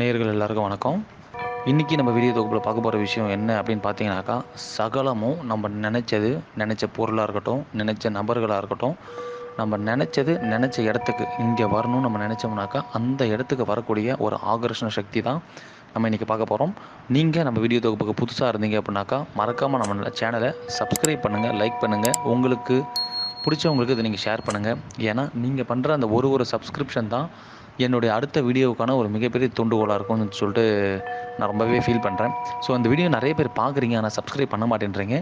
நேயர்கள் எல்லாருக்கும் வணக்கம். இன்றைக்கி நம்ம வீடியோ தொகுப்பில் பார்க்க போகிற விஷயம் என்ன அப்படின்னு பார்த்தீங்கன்னாக்கா, சகலமும் நம்ம நினச்ச பொருளாக இருக்கட்டும், நினச்ச நபர்களாக இருக்கட்டும், நம்ம நினச்ச இடத்துக்கு இங்கே வரணும்னு நம்ம நினச்சோம்னாக்கா, அந்த இடத்துக்கு வரக்கூடிய ஒரு ஆகர்ஷண சக்தி தான் நம்ம இன்றைக்கி பார்க்க போகிறோம். நீங்கள் நம்ம வீடியோ தொகுப்புக்கு புதுசாக இருந்தீங்க அப்படின்னாக்கா, மறக்காமல் நம்ம சேனலை சப்ஸ்கிரைப் பண்ணுங்கள், லைக் பண்ணுங்கள். உங்களுக்கு பிடிச்சவங்களுக்கு இதை நீங்கள் ஷேர் பண்ணுங்கள். ஏன்னா நீங்கள் பண்ணுற அந்த ஒரு சப்ஸ்கிரிப்ஷன் தான் என்னுடைய அடுத்த வீடியோவுக்கான ஒரு மிகப்பெரிய தூண்டுகோலாக இருக்கும்னு சொல்லிட்டு நான் ரொம்பவே ஃபீல் பண்ணுறேன். ஸோ அந்த வீடியோ நிறைய பேர் பார்க்குறீங்க, ஆனால் சப்ஸ்கிரைப் பண்ண மாட்டேன்றீங்க.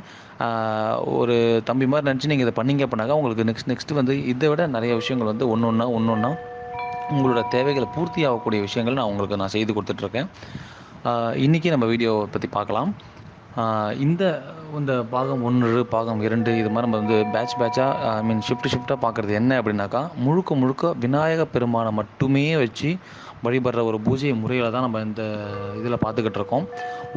ஒரு தம்பி மாதிரி நினச்சி நீங்கள் இதை பண்ணீங்க அப்படின்னாக்கா, உங்களுக்கு நெக்ஸ்ட்டு வந்து இதை விட நிறைய விஷயங்கள் வந்து ஒன்று ஒன்றா உங்களோட தேவைகளை பூர்த்தி ஆகக்கூடிய விஷயங்கள் நான் செய்து கொடுத்துட்ருக்கேன். இன்றைக்கி நம்ம வீடியோவை பற்றி பார்க்கலாம். இந்த இந்த பாகம் 1, பாகம் 2 இது மாதிரி நம்ம வந்து பேட்சாக ஷிஃப்ட்டாக பார்க்குறது என்ன அப்படின்னாக்கா, முழுக்க விநாயக பெருமானை மட்டுமே வச்சு வழிபடுற ஒரு பூஜை முறையில் தான் நம்ம இந்த இதில் பார்த்துக்கிட்டு இருக்கோம்.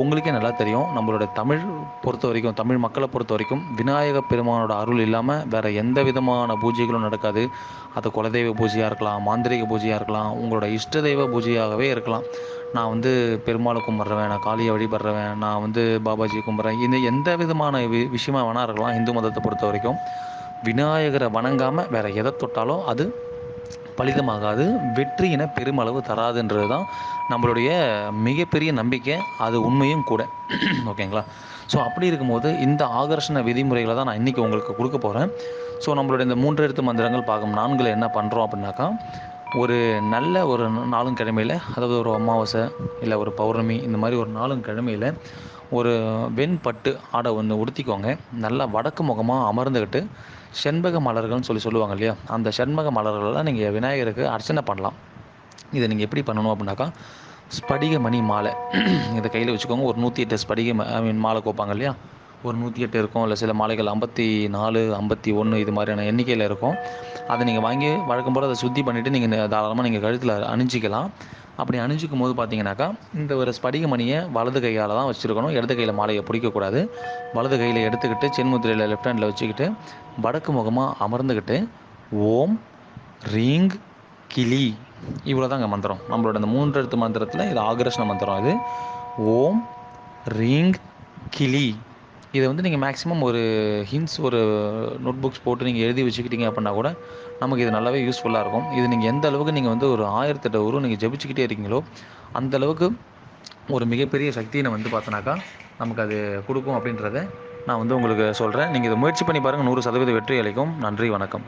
உங்களுக்கே நல்லா தெரியும், நம்மளோட தமிழ் மக்களை பொறுத்த வரைக்கும் விநாயக பெருமானோட அருள் இல்லாமல் வேறு எந்த விதமான பூஜைகளும் நடக்காது. அது குலதெய்வ பூஜையாக இருக்கலாம், மாந்திரிக பூஜையாக இருக்கலாம், உங்களோட இஷ்ட தெய்வ பூஜையாகவே இருக்கலாம். நான் வந்து பெருமாளை கும்பிட்றவன், நான் காளியை வழிபடுறவன், நான் வந்து பாபாஜி கும்பிட்றேன், இந்த எந்த விதமான விஷயமா வேணா இருக்கலாம். இந்து மதத்தை பொறுத்த வரைக்கும் விநாயகரை வணங்காமல் வேறு எதை தொட்டாலும் அது பலிதமாகாது, வெற்றியின பெருமளவு தராதுன்றது தான் நம்மளுடைய மிகப்பெரிய நம்பிக்கை. அது உண்மையும் கூட. ஓகேங்களா? ஸோ அப்படி இருக்கும்போது இந்த ஆகர்ஷண விதிமுறைகளை தான் நான் இன்றைக்கி உங்களுக்கு கொடுக்க போகிறேன். ஸோ நம்மளுடைய இந்த 3 எழுத்து மந்திரங்கள் பாகம் 4 என்ன பண்ணுறோம் அப்படின்னாக்கா, ஒரு நல்ல ஒரு நாளுங்கிழமையில், அதாவது ஒரு அமாவாசை இல்லை ஒரு பௌர்ணமி, இந்த மாதிரி ஒரு நாளுங்கிழமையில் ஒரு வெண்பட்டு ஆடை ஒன்று உடுத்திக்கோங்க. நல்லா வடக்கு முகமாக அமர்ந்துக்கிட்டு செண்பக மலர்கள்னு சொல்லுவாங்க இல்லையா, அந்த செண்பக மலர்களெல்லாம் நீங்கள் விநாயகருக்கு அர்ச்சனை பண்ணலாம். இதை நீங்கள் எப்படி பண்ணணும் அப்படின்னாக்கா, ஸ்படிக மணி மாலை இதை கையில் வச்சுக்கோங்க. ஒரு 108 ஸ்படிக மாலை கோப்பாங்க இல்லையா, ஒரு 108 இருக்கும். இல்லை சில மாலைகள் 54, 51 இது மாதிரியான எண்ணிக்கையில் இருக்கும். அதை நீங்கள் வாங்கி வழக்கம் போல் அதை சுத்தி பண்ணிவிட்டு நீங்கள் தாராளமாக நீங்கள் கழுத்தில் அணிஞ்சிக்கலாம். அப்படி அணிஞ்சிக்கும் போது பார்த்தீங்கன்னாக்கா, இந்த ஒரு ஸ்படிக மணியை வலது கையால் தான் வச்சுருக்கணும். இடது கையில் மாலையை பிடிக்கக்கூடாது. வலது கையில் எடுத்துக்கிட்டு சென்முத்திரையில் லெஃப்ட் ஹேண்டில் வச்சுக்கிட்டு வடக்கு முகமாக அமர்ந்துக்கிட்டு ஓம் ரீங் கிளி, இவ்வளோ தாங்க மந்திரம். நம்மளோட இந்த 3 எழுத்து மந்திரத்தில் இது ஆகர்ஷண மந்திரம். இது ஓம் ரீங் கிளி. இதை வந்து நீங்கள் மேக்ஸிமம் ஒரு ஒரு நோட் புக்ஸ் போட்டு நீங்கள் எழுதி வச்சுக்கிட்டீங்க அப்படின்னா கூட நமக்கு இது நல்லாவே யூஸ்ஃபுல்லாக இருக்கும். இது நீங்கள் எந்த அளவுக்கு நீங்கள் வந்து ஒரு 1008 உருவம் நீங்கள் ஜெபிச்சுக்கிட்டே இருக்கீங்களோ அந்த அளவுக்கு ஒரு மிகப்பெரிய சக்தியை வந்து பார்த்தோன்னாக்கா நமக்கு அது கொடுக்கும் அப்படின்றத நான் வந்து உங்களுக்கு சொல்கிறேன். நீங்கள் இதை முயற்சி பண்ணி பாருங்கள், 100% வெற்றி அளிக்கும். நன்றி, வணக்கம்.